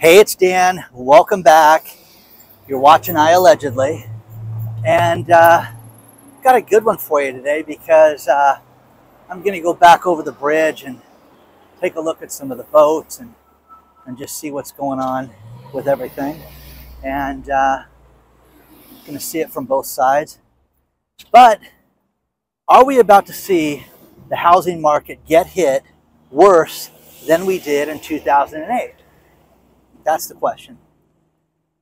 Hey, it's Dan. Welcome back. You're watching iAllegedly. And got a good one for you today because I'm going to go back over the bridge and take a look at some of the boats and just see what's going on with everything. And going to see it from both sides. But are we about to see the housing market get hit worse than we did in 2008? That's the question.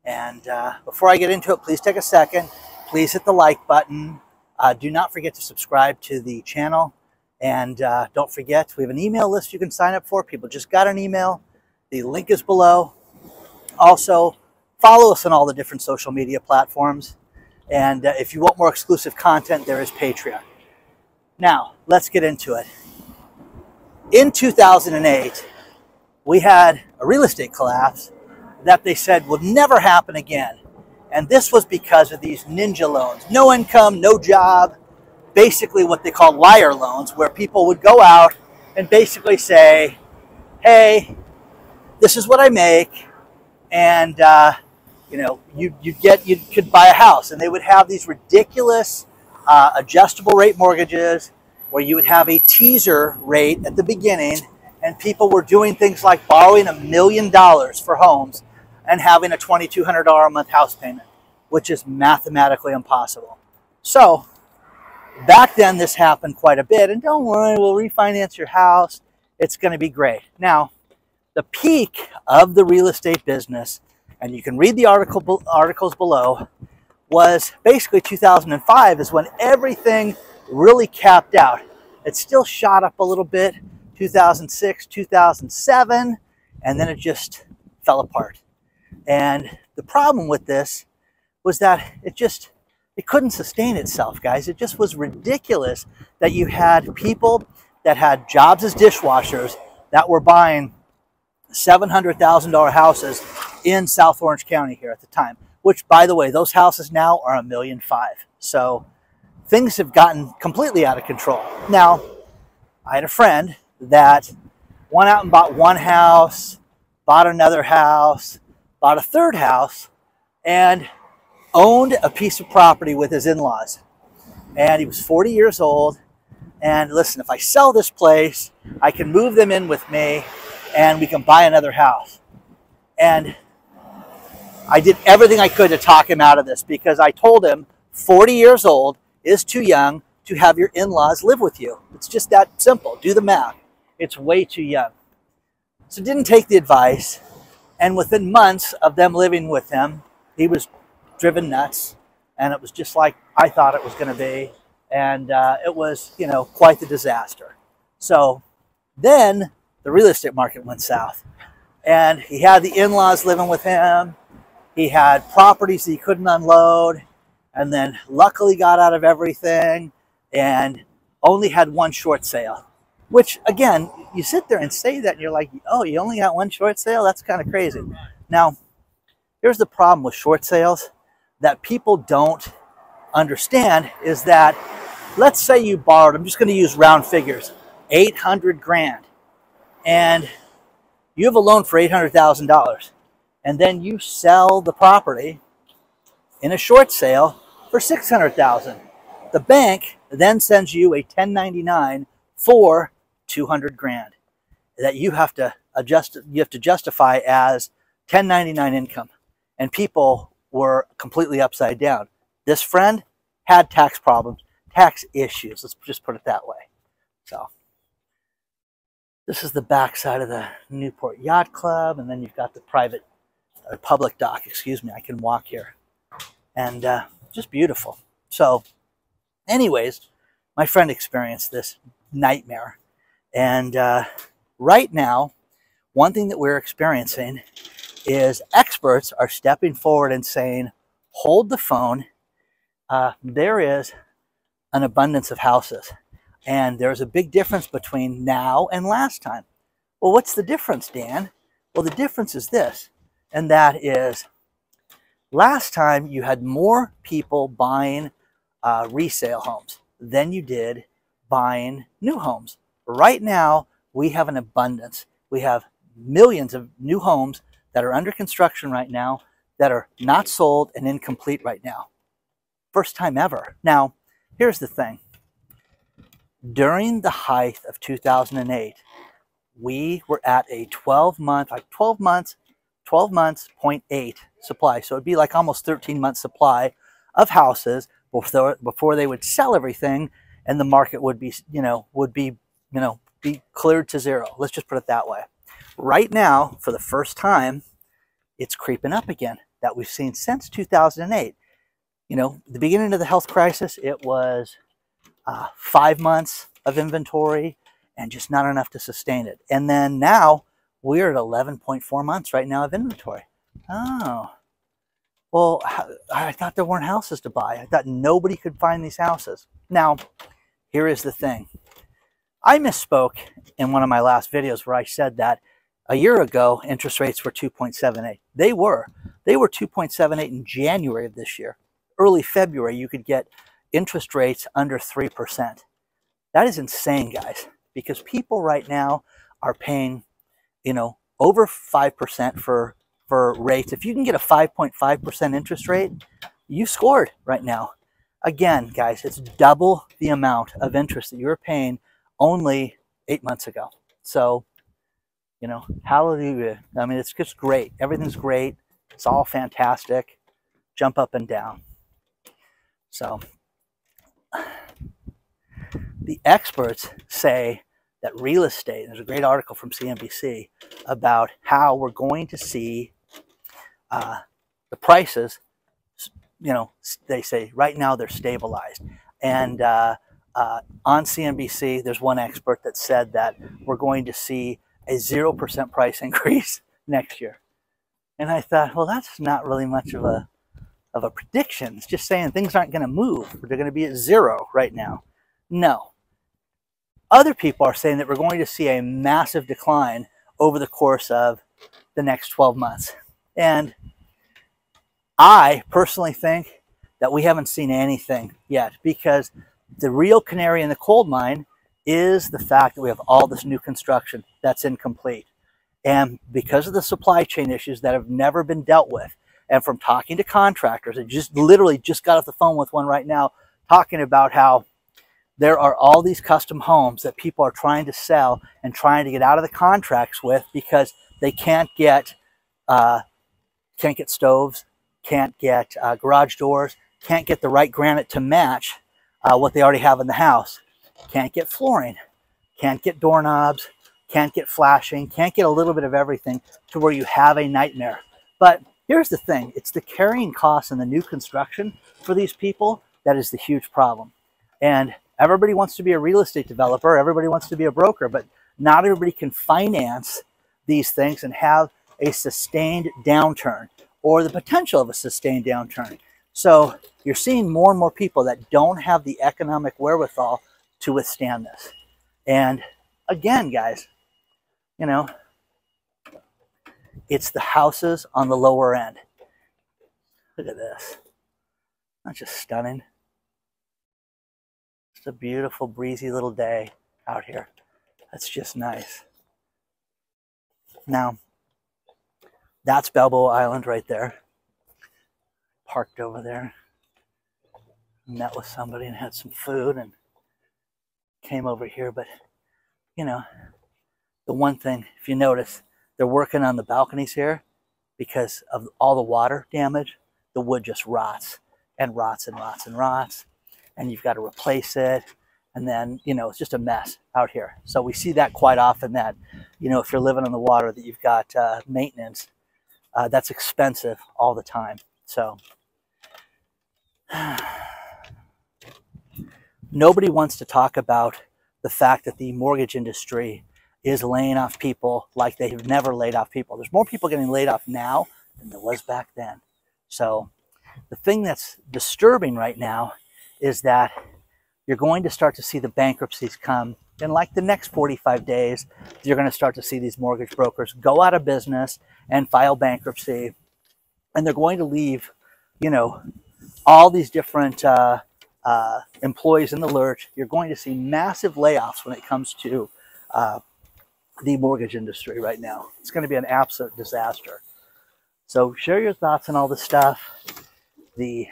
And before I get into it, please take a second. Please hit the like button. Do not forget to subscribe to the channel. And don't forget, we have an email list you can sign up for. People just got an email. The link is below. Also, follow us on all the different social media platforms. And if you want more exclusive content, there is Patreon. Now, let's get into it. In 2008, we had a real estate collapse that they said would never happen again. And this was because of these ninja loans. No income, no job, basically what they call liar loans, where people would go out and basically say, hey, this is what I make, and you could buy a house. And they would have these ridiculous adjustable rate mortgages where you would have a teaser rate at the beginning, and people were doing things like borrowing $1 million for homes and having a $2,200 a month house payment, which is mathematically impossible. So back then this happened quite a bit, and don't worry, we'll refinance your house. It's going to be great. Now, the peak of the real estate business, and you can read the articles below, was basically 2005 is when everything really capped out. It still shot up a little bit, 2006, 2007, and then it just fell apart. And the problem with this was that it couldn't sustain itself, guys. It just was ridiculous that you had people that had jobs as dishwashers that were buying $700,000 houses in South Orange County here at the time, which, by the way, those houses now are $1.5 million. So things have gotten completely out of control. Now, I had a friend that went out and bought one house, bought another house, bought a third house, and owned a piece of property with his in-laws. And he was 40 years old. And listen, if I sell this place, I can move them in with me and we can buy another house. And I did everything I could to talk him out of this, because I told him 40 years old is too young to have your in-laws live with you. It's just that simple. Do the math. It's way too young. So didn't take the advice. And within months of them living with him, he was driven nuts. And it was just like I thought it was going to be. And it was, quite the disaster. So then the real estate market went south. And he had the in-laws living with him. He had properties that he couldn't unload. And then luckily got out of everything and only had one short sale. Which, again, you sit there and say that and you're like, oh, you only got one short sale? That's kind of crazy. Now, here's the problem with short sales that people don't understand is that, let's say you borrowed, I'm just going to use round figures, 800 grand. And you have a loan for $800,000. And then you sell the property in a short sale for $600,000. The bank then sends you a 1099 for 200 grand that you have to justify as 1099 income. And people were completely upside down. This friend had tax problems, tax issues. Let's just put it that way. So this is the backside of the Newport Yacht Club, and then you've got the public dock. Excuse me, I can walk here, and just beautiful. So, anyways, my friend experienced this nightmare. And right now, one thing that we're experiencing is experts are stepping forward and saying, hold the phone. There is an abundance of houses. And there's a big difference between now and last time. Well, what's the difference, Dan? Well, the difference is this. And that is, last time you had more people buying resale homes than you did buying new homes. Right now, we have an abundance. We have millions of new homes that are under construction right now that are not sold and incomplete right now. First time ever. Now, here's the thing. During the height of 2008, we were at a 12 months, 0.8 supply. So it'd be like almost 13 months supply of houses before they would sell everything, and the market would be, be cleared to zero. Let's just put it that way. Right now, for the first time, it's creeping up again, that we've seen since 2008. The beginning of the health crisis, it was 5 months of inventory and just not enough to sustain it. And then now we're at 11.4 months right now of inventory. Oh, well, I thought there weren't houses to buy. I thought nobody could find these houses. Now, here is the thing. I misspoke in one of my last videos where I said that a year ago, interest rates were 2.78. They were 2.78 in January of this year. Early February, you could get interest rates under 3%. That is insane, guys, because people right now are paying, over 5% for rates. If you can get a 5.5% interest rate, you scored right now. Again, guys, it's double the amount of interest that you were paying only 8 months ago. So, hallelujah. I mean, it's just great. Everything's great. It's all fantastic. Jump up and down. So, the experts say that real estate, there's a great article from CNBC about how we're going to see the prices, they say right now they're stabilized. And on CNBC, there's one expert that said that we're going to see a 0% price increase next year. And I thought, well, that's not really much of a prediction. It's just saying things aren't going to move. They're going to be at zero right now. No. Other people are saying that we're going to see a massive decline over the course of the next 12 months. And I personally think that we haven't seen anything yet, because the real canary in the coal mine is the fact that we have all this new construction that's incomplete. And because of the supply chain issues that have never been dealt with, and from talking to contractors, I literally just got off the phone with one right now talking about how there are all these custom homes that people are trying to sell and trying to get out of the contracts with because they can't get stoves, can't get garage doors, can't get the right granite to match what they already have in the house, can't get flooring, can't get doorknobs, can't get flashing, can't get a little bit of everything, to where you have a nightmare. But here's the thing. It's the carrying costs and the new construction for these people that is the huge problem. And everybody wants to be a real estate developer. Everybody wants to be a broker, but not everybody can finance these things and have a sustained downturn, or the potential of a sustained downturn. So you're seeing more and more people that don't have the economic wherewithal to withstand this. And again, guys, it's the houses on the lower end. Look at this. That's just stunning. It's a beautiful, breezy little day out here. That's just nice. Now, that's Balboa Island right there. Parked over there. Met with somebody and had some food and came over here. But, the one thing, if you notice, they're working on the balconies here because of all the water damage. The wood just rots and rots and rots and rots. And you've got to replace it. And then, it's just a mess out here. So we see that quite often, that, if you're living on the water, that you've got maintenance. That's expensive all the time. So nobody wants to talk about the fact that the mortgage industry is laying off people like they've never laid off people. There's more people getting laid off now than there was back then. So the thing that's disturbing right now is that you're going to start to see the bankruptcies come in like the next 45 days. You're going to start to see these mortgage brokers go out of business and file bankruptcy. And they're going to leave, all these different employees in the lurch. You're going to see massive layoffs when it comes to the mortgage industry right now. It's going to be an absolute disaster. So share your thoughts on all this stuff. The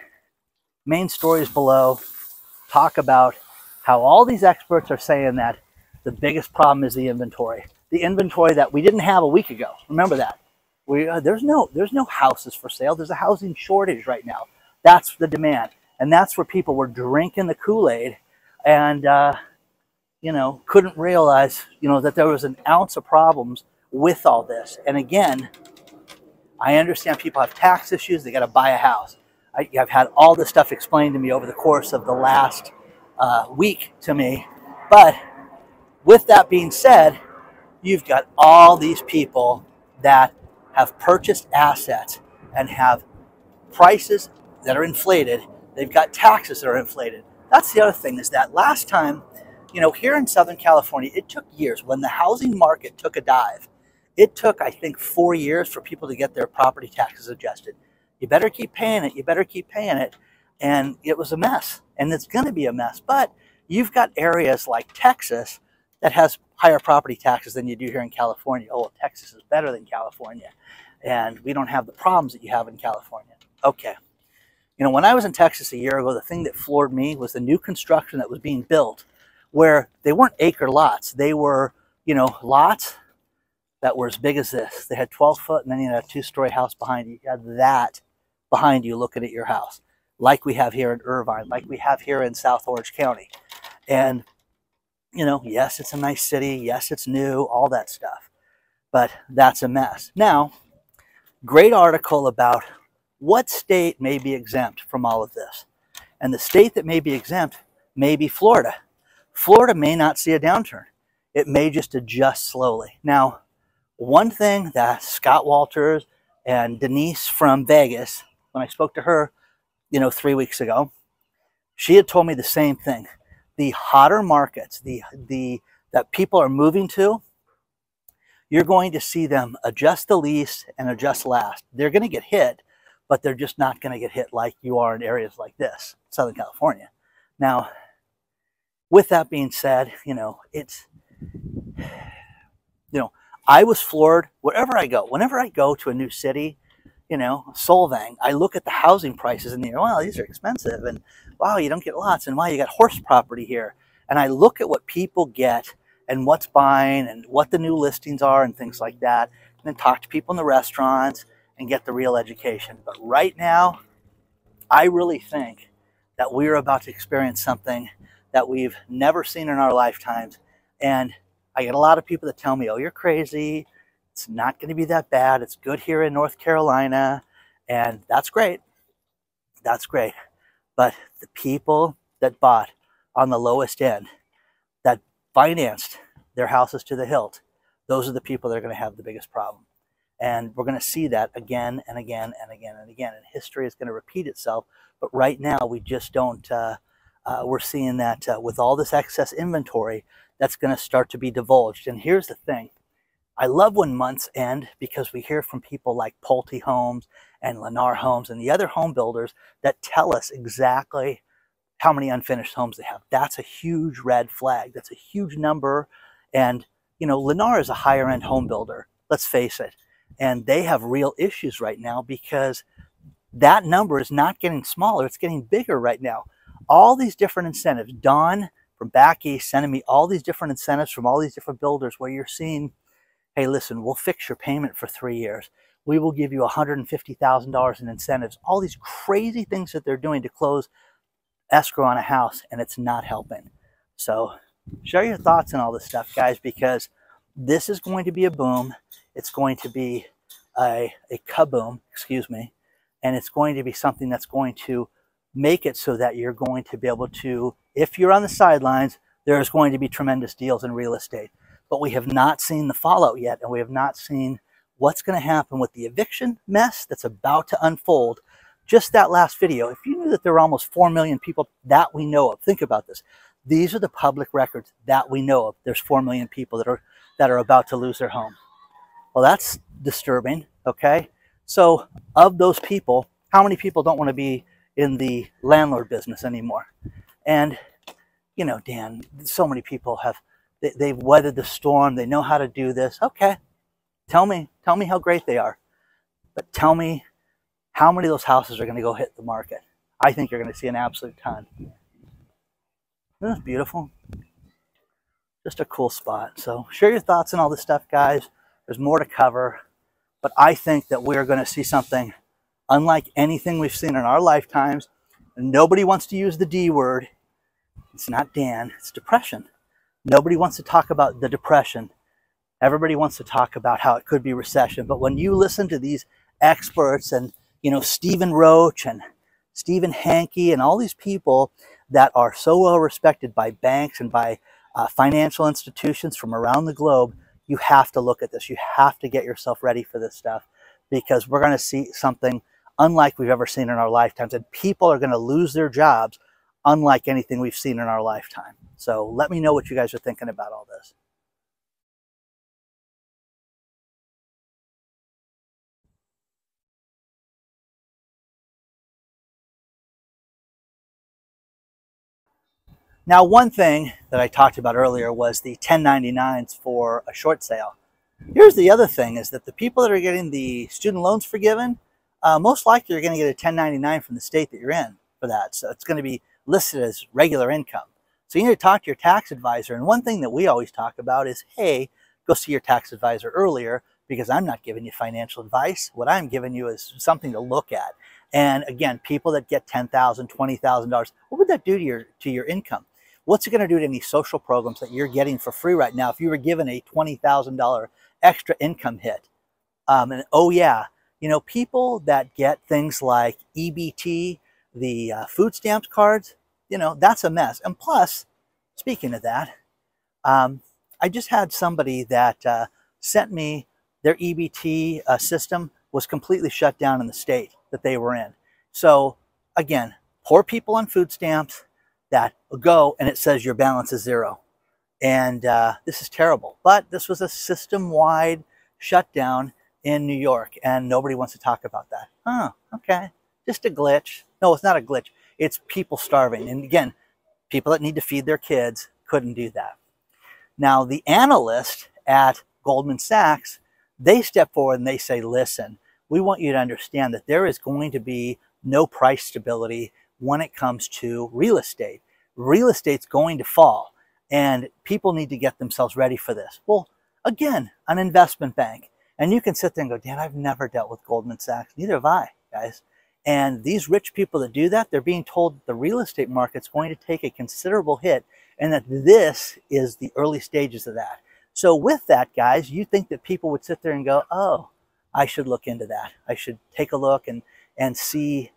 main stories below talk about how all these experts are saying that the biggest problem is the inventory. The inventory that we didn't have a week ago. Remember that. There's no houses for sale. There's a housing shortage right now. That's the demand. And that's where people were drinking the Kool-Aid and, you know, couldn't realize, you know, that there was an ounce of problems with all this. And again, I understand people have tax issues. They got to buy a house. I've had all this stuff explained to me over the course of the last week to me. But with that being said, you've got all these people that have purchased assets and have prices that are inflated. They've got taxes that are inflated. That's the other thing, is that last time, you know, here in Southern California, it took years. When the housing market took a dive, it took, I think, 4 years for people to get their property taxes adjusted. You better keep paying it. You better keep paying it. And it was a mess. And it's going to be a mess. But you've got areas like Texas that has higher property taxes than you do here in California. Oh, Texas is better than California. And we don't have the problems that you have in California. Okay. You know, when I was in Texas a year ago, the thing that floored me was the new construction that was being built, where they weren't acre lots. They were, you know, lots that were as big as this. They had 12 foot, and then you had a 2-story house behind you. You had that behind you looking at your house, like we have here in Irvine, like we have here in South Orange County. And, you know, yes, it's a nice city. Yes, it's new, all that stuff. But that's a mess. Now, great article about what state may be exempt from all of this. And the state that may be exempt may be Florida. Florida may not see a downturn. It may just adjust slowly. Now, one thing that Scott Walters and Denise from Vegas, when I spoke to her, you know, 3 weeks ago, she had told me the same thing. The hotter markets, that people are moving to, you're going to see them adjust the least and adjust last. They're going to get hit, but they're just not going to get hit like you are in areas like this, Southern California. Now, with that being said, you know, it's, you know, I was floored wherever I go. Whenever I go to a new city, you know, Solvang, I look at the housing prices and they're, wow, these are expensive. And wow, you don't get lots. And wow, you got horse property here. And I look at what people get and what's buying and what the new listings are and things like that. And then talk to people in the restaurants and get the real education. But right now, I really think that we're about to experience something that we've never seen in our lifetimes. And I get a lot of people that tell me, oh, you're crazy. It's not going to be that bad. It's good here in North Carolina. And that's great. That's great. But the people that bought on the lowest end, that financed their houses to the hilt, those are the people that are going to have the biggest problem. And we're going to see that again and again and again and again. And history is going to repeat itself. But right now, we just don't, we're seeing that with all this excess inventory, that's going to start to be divulged. And here's the thing. I love when months end because we hear from people like Pulte Homes and Lennar Homes and the other home builders that tell us exactly how many unfinished homes they have. That's a huge red flag. That's a huge number. And, you know, Lennar is a higher end home builder. Let's face it. And they have real issues right now because that number is not getting smaller. It's getting bigger right now. All these different incentives. Don from back east sending me all these different incentives from all these different builders where you're seeing, hey, listen, we'll fix your payment for 3 years. We will give you $150,000 in incentives. All these crazy things that they're doing to close escrow on a house, and it's not helping. So share your thoughts on all this stuff, guys, because this is going to be a boom. It's going to be a kaboom, excuse me, and it's going to be something that's going to make it so that you're going to be able to, if you're on the sidelines, there's going to be tremendous deals in real estate. But we have not seen the fallout yet, and we have not seen what's going to happen with the eviction mess that's about to unfold. Just that last video, if you knew that there were almost 4 million people that we know of, think about this. These are the public records that we know of. There's 4 million people that are about to lose their home. Well, that's disturbing, okay? So of those people, how many people don't want to be in the landlord business anymore? And, you know, Dan, so many people have, they've weathered the storm. They know how to do this. Okay, tell me how great they are. But tell me how many of those houses are going to go hit the market. I think you're going to see an absolute ton. Isn't this beautiful? Just a cool spot. So share your thoughts on all this stuff, guys. There's more to cover. But I think that we're going to see something unlike anything we've seen in our lifetimes. And nobody wants to use the D word. It's not Dan, it's depression. Nobody wants to talk about the depression. Everybody wants to talk about how it could be recession. But when you listen to these experts and, you know, Stephen Roach and Stephen Hanke and all these people that are so well respected by banks and by financial institutions from around the globe, you have to look at this. You have to get yourself ready for this stuff, because we're going to see something unlike we've ever seen in our lifetimes, and people are going to lose their jobs unlike anything we've seen in our lifetime. So let me know what you guys are thinking about all this. Now, one thing that I talked about earlier was the 1099s for a short sale. Here's the other thing, is that the people that are getting the student loans forgiven, most likely you're going to get a 1099 from the state that you're in for that. So it's going to be listed as regular income. So you need to talk to your tax advisor. And one thing that we always talk about is, hey, go see your tax advisor earlier, because I'm not giving you financial advice. What I'm giving you is something to look at. And again, people that get $10,000, $20,000, what would that do to your income? What's it going to do to any social programs that you're getting for free right now if you were given a $20,000 extra income hit? And oh yeah, you know, people that get things like EBT, the food stamps cards, you know, that's a mess. And plus, speaking of that, I just had somebody that sent me their EBT system was completely shut down in the state that they were in. So again, poor people on food stamps that go and it says your balance is zero. And this is terrible. But this was a system-wide shutdown in New York, and nobody wants to talk about that. Oh, okay. Just a glitch. No, it's not a glitch. It's people starving. And again, people that need to feed their kids couldn't do that. Now, the analyst at Goldman Sachs, they step forward and they say, listen, we want you to understand that there is going to be no price stability when it comes to real estate. Real estate's going to fall, and people need to get themselves ready for this. Well, again, an investment bank. And you can sit there and go, Dan, I've never dealt with Goldman Sachs. Neither have I, guys. And these rich people that do that, they're being told that the real estate market's going to take a considerable hit, and that this is the early stages of that. So with that, guys, you think that people would sit there and go, oh, I should look into that. I should take a look and see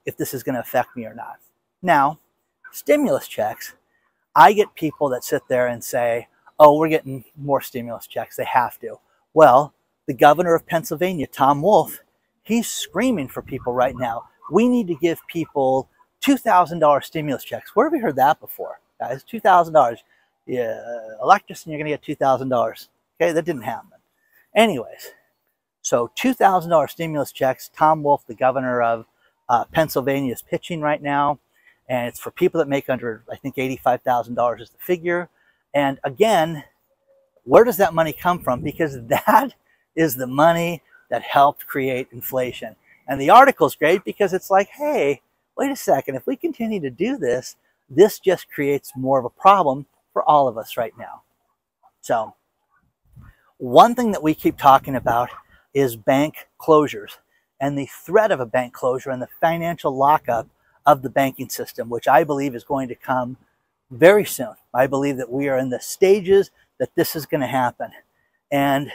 if this is going to affect me or not. Now, stimulus checks, I get people that sit there and say, oh, we're getting more stimulus checks. They have to. Well, the governor of Pennsylvania, Tom Wolf, he's screaming for people right now. We need to give people $2,000 stimulus checks. Where have we heard that before, guys? $2,000. Yeah, elect us and you're going to get $2,000. Okay, that didn't happen. Anyways, so $2,000 stimulus checks. Tom Wolf, the governor of Pennsylvania, is pitching right now. And it's for people that make under, I think, $85,000 is the figure. And again, where does that money come from? Because that is the money that helped create inflation. And the article is great because it's like, hey, wait a second. If we continue to do this, this just creates more of a problem for all of us right now. So one thing that we keep talking about is bank closures and the threat of a bank closure and the financial lockup of the banking system, which I believe is going to come very soon. I believe that we are in the stages that this is going to happen. And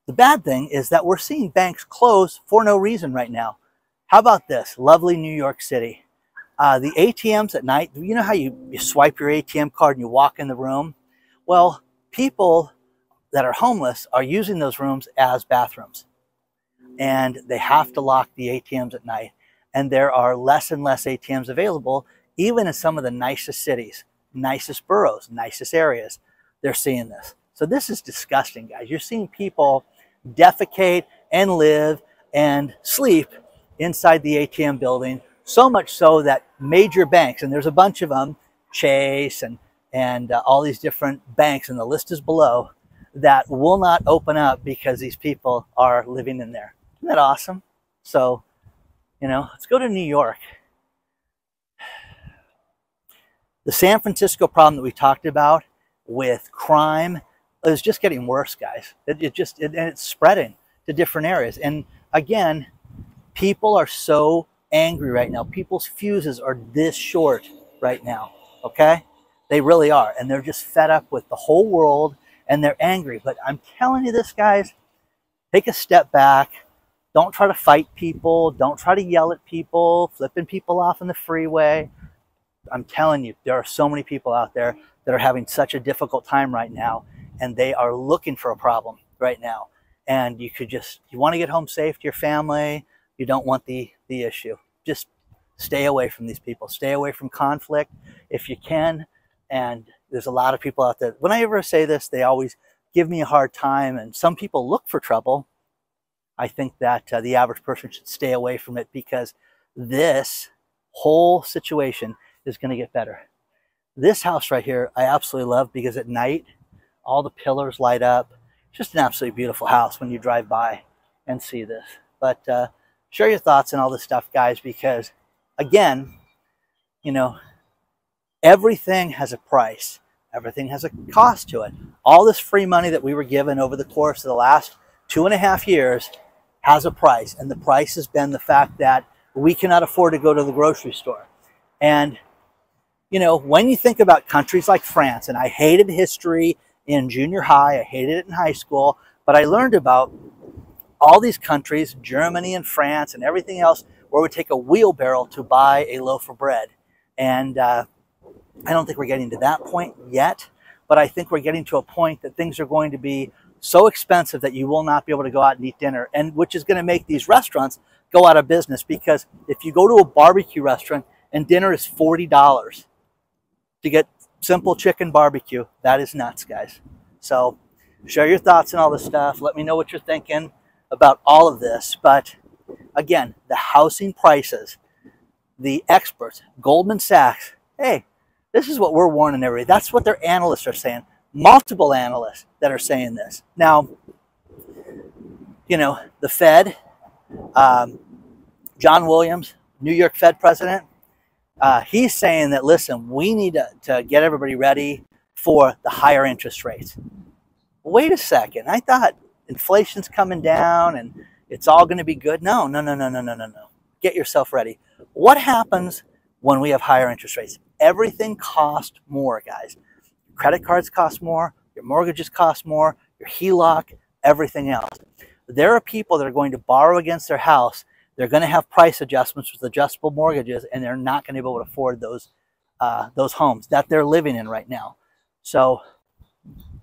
the bad thing is that we're seeing banks close for no reason right now. How about this? Lovely New York City. The ATMs at night, you know how you swipe your ATM card and you walk in the room? Well, people that are homeless are using those rooms as bathrooms. And they have to lock the ATMs at night. And there are less and less ATMs available, even in some of the nicest cities, nicest boroughs, nicest areas. They're seeing this. So this is disgusting, guys. You're seeing people defecate and live and sleep inside the ATM building, so much so that major banks, and there's a bunch of them, Chase and all these different banks, and the list is below, that will not open up because these people are living in there. Isn't that awesome? So, you know, let's go to New York. The San Francisco problem that we talked about with crime is just getting worse, guys. And it's spreading to different areas. And again, people are so angry right now. People's fuses are this short right now, okay? They really are. And they're just fed up with the whole world, and they're angry. But I'm telling you this, guys, take a step back. Don't try to fight people. Don't try to yell at people, flipping people off on the freeway. I'm telling you, there are so many people out there that are having such a difficult time right now, and they are looking for a problem right now. And you want to get home safe to your family. You don't want the issue. Just stay away from these people. Stay away from conflict if you can. And there's a lot of people out there. When I ever say this, they always give me a hard time. And some people look for trouble. I think that the average person should stay away from it, because this whole situation is going to get better. This house right here, I absolutely love, because at night, all the pillars light up. It's just an absolutely beautiful house when you drive by and see this. But share your thoughts on all this stuff, guys, because again, you know, everything has a price. Everything has a cost to it. All this free money that we were given over the course of the last 2.5 years has a price. And the price has been the fact that we cannot afford to go to the grocery store. And, you know, when you think about countries like France, and I hated history in junior high, I hated it in high school, but I learned about all these countries, Germany and France and everything else, where we take a wheelbarrow to buy a loaf of bread. And I don't think we're getting to that point yet, but I think we're getting to a point that things are going to be so expensive that you will not be able to go out and eat dinner, and which is going to make these restaurants go out of business. Because if you go to a barbecue restaurant and dinner is $40 to get simple chicken barbecue, that is nuts, guys. So share your thoughts on all this stuff. Let me know what you're thinking about all of this. But again, the housing prices, the experts, Goldman Sachs, hey, this is what we're warning everybody. That's what their analysts are saying. Multiple analysts that are saying this. Now, you know, the Fed, John Williams, New York Fed president, he's saying that, listen, we need to get everybody ready for the higher interest rates. Wait a second. I thought inflation's coming down and it's all going to be good. No. Get yourself ready. What happens when we have higher interest rates? Everything costs more, guys. Credit cards cost more, your mortgages cost more, your HELOC, everything else. There are people that are going to borrow against their house. They're going to have price adjustments with adjustable mortgages, and they're not going to be able to afford those homes that they're living in right now. So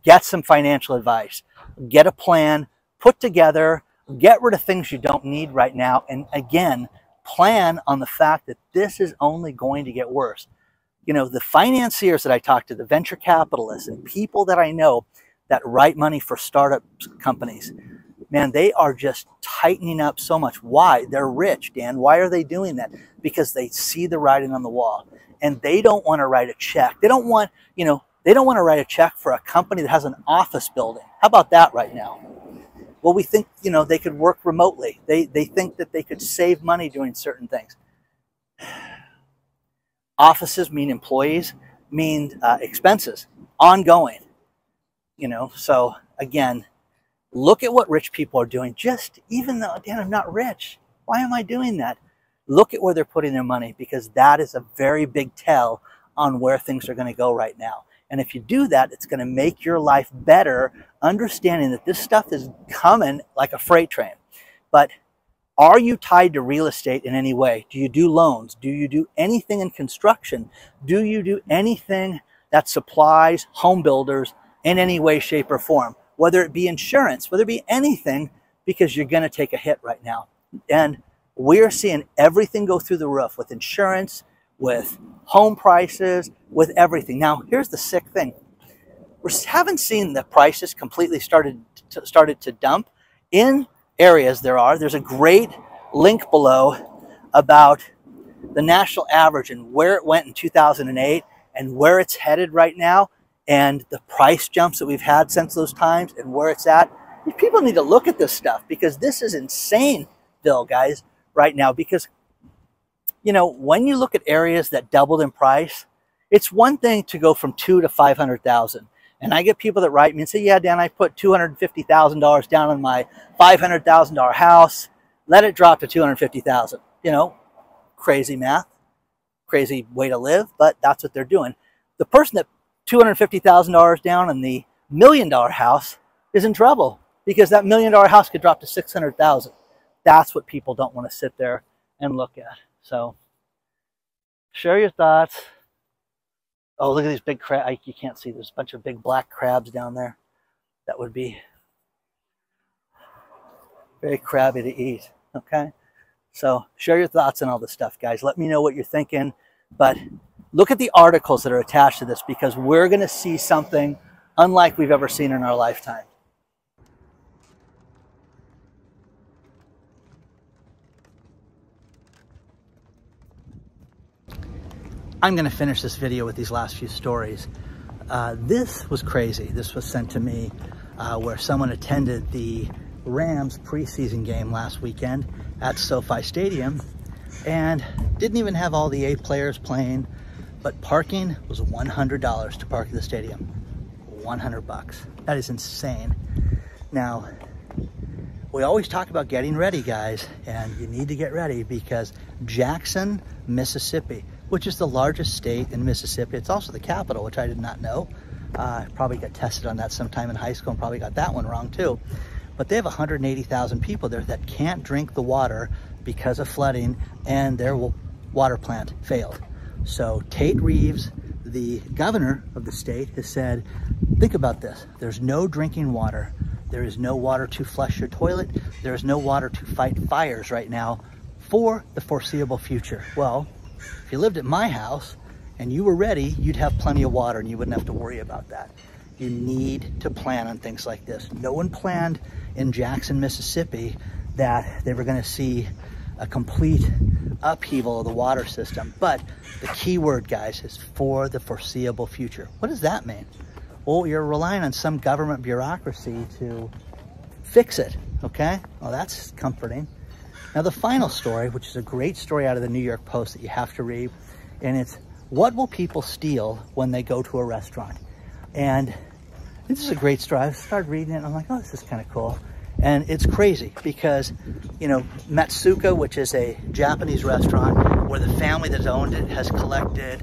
get some financial advice. Get a plan, put together, get rid of things you don't need right now, and again, plan on the fact that this is only going to get worse. You know, the financiers that I talk to, the venture capitalists and people that I know that write money for startup companies, man, they are just tightening up so much. Why? They're rich, Dan. Why are they doing that? Because they see the writing on the wall, and they don't want to write a check. They don't want, you know, they don't want to write a check for a company that has an office building. How about that right now? Well, we think, you know, they could work remotely. They think that they could save money doing certain things. Offices mean employees, mean expenses, ongoing, you know. So again, look at what rich people are doing. Just, even though, Dan, I'm not rich, why am I doing that? Look at where they're putting their money, because that is a very big tell on where things are going to go right now. And if you do that, it's going to make your life better, understanding that this stuff is coming like a freight train. But are you tied to real estate in any way? Do you do loans? Do you do anything in construction? Do you do anything that supplies home builders in any way, shape, or form? Whether it be insurance, whether it be anything, because you're going to take a hit right now. And we're seeing everything go through the roof with insurance, with home prices, with everything. Now, here's the sick thing. We haven't seen the prices completely started to dump in areas. There's a great link below about the national average and where it went in 2008 and where it's headed right now. and the price jumps that we've had since those times and where it's at, people need to look at this stuff, because this is insaneville, guys, right now. Because, you know, when you look at areas that doubled in price, it's one thing to go from 2 to 500,000. And I get people that write me and say, yeah, Dan, I put $250,000 down on my $500,000 house. Let it drop to 250,000. You know, crazy math, crazy way to live, but that's what they're doing. The person that $250,000 down on the $1 million house is in trouble, because that $1 million house could drop to 600,000. That's what people don't want to sit there and look at. So share your thoughts. Oh, look at these big crabs. You can't see. There's a bunch of big black crabs down there. That would be very crabby to eat. Okay? So share your thoughts on all this stuff, guys. Let me know what you're thinking. But look at the articles that are attached to this, because we're going to see something unlike we've ever seen in our lifetime. I'm going to finish this video with these last few stories. This was crazy. This was sent to me where someone attended the Rams preseason game last weekend at SoFi Stadium and didn't even have all the 8 players playing, but parking was $100 to park at the stadium. 100 bucks. That is insane. Now, we always talk about getting ready, guys, and you need to get ready, because Jackson, Mississippi, which is the largest state in Mississippi. It's also the capital, which I did not know. Probably got tested on that sometime in high school and probably got that one wrong too. But they have 180,000 people there that can't drink the water because of flooding, and their water plant failed. So Tate Reeves, the governor of the state, has said, think about this. There's no drinking water. There is no water to flush your toilet. There is no water to fight fires right now for the foreseeable future. Well, if you lived at my house and you were ready, you'd have plenty of water and you wouldn't have to worry about that. You need to plan on things like this. No one planned in Jackson, Mississippi, that they were going to see a complete upheaval of the water system. But the key word, guys, is for the foreseeable future. What does that mean? Well, you're relying on some government bureaucracy to fix it, okay? Well, that's comforting. Now, the final story, which is a great story out of the New York Post that you have to read, and it's, what will people steal when they go to a restaurant? And this is a great story. I started reading it, and I'm like, oh, this is kind of cool. And it's crazy because, you know, Matsuka, which is a Japanese restaurant where the family that owned it has collected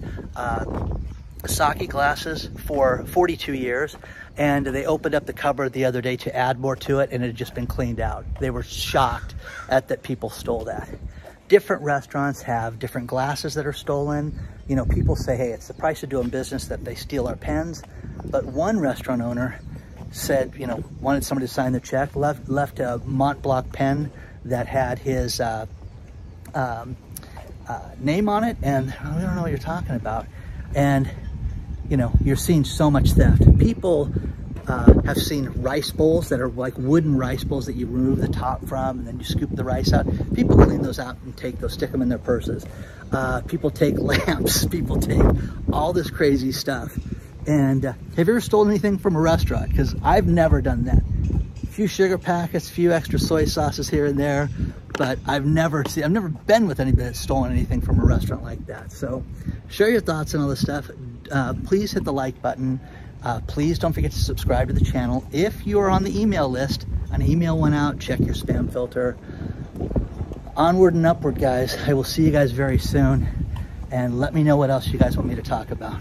sake glasses for 42 years. And they opened up the cupboard the other day to add more to it, and it had just been cleaned out. They were shocked at that people stole that. Different restaurants have different glasses that are stolen. You know, people say, hey, it's the price of doing business that they steal our pens. But one restaurant owner said, you know, wanted somebody to sign the check, left a Mont Blanc pen that had his name on it, and I don't know what you're talking about. And, you know, you're seeing so much theft. People have seen rice bowls that are like wooden rice bowls that you remove the top from, and then you scoop the rice out. People clean those out and take those, stick them in their purses. People take lamps. People take all this crazy stuff. And have you ever stolen anything from a restaurant? Because I've never done that. A few sugar packets, a few extra soy sauces here and there, but I've never been with anybody that's stolen anything from a restaurant like that. So share your thoughts on all this stuff. Please hit the like button. Please don't forget to subscribe to the channel. If you are on the email list, an email went out, check your spam filter. Onward and upward, guys. I will see you guys very soon. And let me know what else you guys want me to talk about.